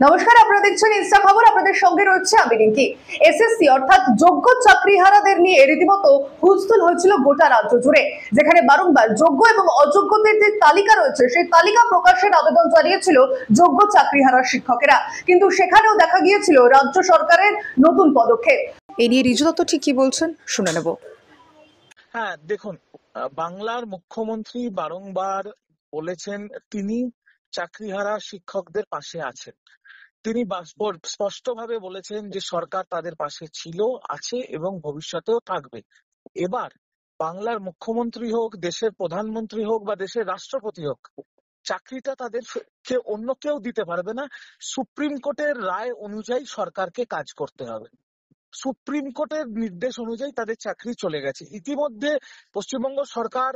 নমস্কার, আপনারা দেখছেন ইনস্টা খবর। আপনাদের সঙ্গে রয়েছে আমি রিঙ্কি। এসএসসি অর্থাৎ যোগ্য চাকরিহারাদের নিয়ে রীতিমতো হুলস্থুল হয়েছিল গোটা রাজ্য জুড়ে, যেখানে বারংবার যোগ্য এবং অযোগ্যদের যে তালিকা রয়েছে সেই তালিকা প্রকাশের আবেদন জানিয়েছিল যোগ্য চাকরিহারা শিক্ষকেরা, কিন্তু সেখানেও দেখা গিয়েছিল রাজ্য সরকারের নতুন পদক্ষেপ। এই নিয়ে রিজু দত্ত ঠিক কি বলছেন শুনে নেব। হ্যাঁ, দেখুন, বাংলার মুখ্যমন্ত্রী বারংবার বলেছেন তিনি চাকরিহারা শিক্ষকদের পাশে আছেন। তিনি স্পষ্টভাবে বলেছেন যে সরকার তাদের পাশে ছিল, আছে এবং ভবিষ্যতেও থাকবে। এবার বাংলার মুখ্যমন্ত্রী হোক, দেশের প্রধানমন্ত্রী হোক বা দেশের রাষ্ট্রপতি হোক, চাকরিটা তাদেরকে অন্য কেউ দিতে পারবে না। সুপ্রিম কোর্টের রায় অনুযায়ী সরকারকে কাজ করতে হবে। সুপ্রিম কোর্টের নির্দেশ অনুযায়ী তাদের চাকরি চলে গেছে। ইতিমধ্যে পশ্চিমবঙ্গ সরকার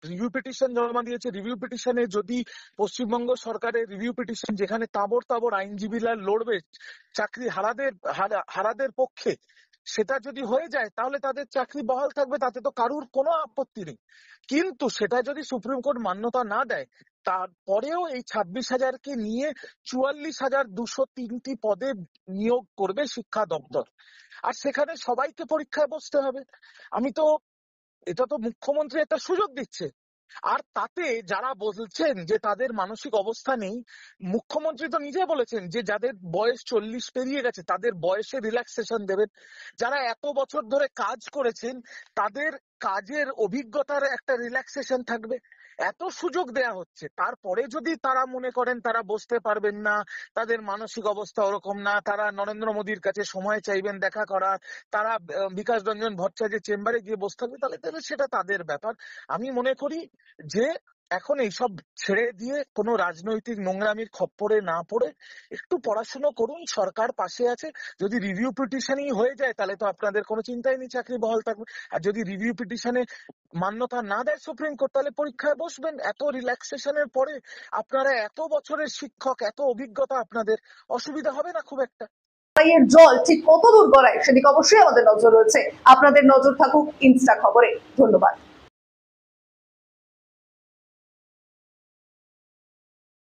রিভিউ পিটিশন জমা দিয়েছে। রিভিউ পিটিশনে যদি পশ্চিমবঙ্গ সরকারের রিভিউ পিটিশন, যেখানে তাবড় তাবড় আইনজীবীরা লড়বে চাকরি হারাদের পক্ষে, সেটা যদি হয়ে যায় তাহলে তাদের চাকরি বহাল থাকবে, তাতে তো কারুর কোনো আপত্তি নেই। কিন্তু সেটা যদি সুপ্রিম কোর্ট মান্যতা না দেয়, তারপরেও এই 26,000কে নিয়ে 44,203টি পদে নিয়োগ করবে শিক্ষা দপ্তর, আর সেখানে সবাইকে পরীক্ষায় বসতে হবে। এটা তো মুখ্যমন্ত্রী একটা সুযোগ দিচ্ছে। আর তাতে যারা বলছেন যে তাদের মানসিক অবস্থা নেই, মুখ্যমন্ত্রী তো নিজে বলেছেন যে যাদের বয়স 40 পেরিয়ে গেছে তাদের বয়সে রিল্যাক্সেশন দেবেন। যারা এত বছর ধরে কাজ করেছেন তাদের কাজের অভিজ্ঞতার একটা রিল্যাক্সেশন থাকবে। এত সুযোগ দেয়া হচ্ছে, তারপরে যদি তারা মনে করেন তারা বসতে পারবেন না, তাদের মানসিক অবস্থা ওরকম না, তারা নরেন্দ্র মোদীর কাছে সময় চাইবেন দেখা করার, তারা বিকাশ রঞ্জন ভট্টাচার্যের চেম্বারে গিয়ে বসে থাকবে, তাহলে সেটা তাদের ব্যাপার। আমি মনে করি যে এখন এইসব ছেড়ে দিয়ে কোনো রাজনৈতিক নোংরামির খপ্পরে না পড়ে একটু পড়াশুনো করুন, সরকার পাশে আছে। যদি রিভিউ পিটিশনই হয়ে যায় তাহলে তো আপনাদের কোনো চিন্তাই নেই, চাকরি বহাল থাকবে। আর যদি রিভিউ পিটিশনে মান্যতা না দেয় সুপ্রিম কোর্ট, তাহলে পরীক্ষায় বসবেন। এত রিল্যাক্সেশনের পরে আপনারা এত বছরের শিক্ষক, এত অভিজ্ঞতা, আপনাদের অসুবিধা হবে না খুব একটা। এর জল ঠিক কত দূর গড়ায় সেদিকে অবশ্যই আমাদের নজর রয়েছে। আপনাদের নজর থাকুক ইনস্টা খবরে। ধন্যবাদ।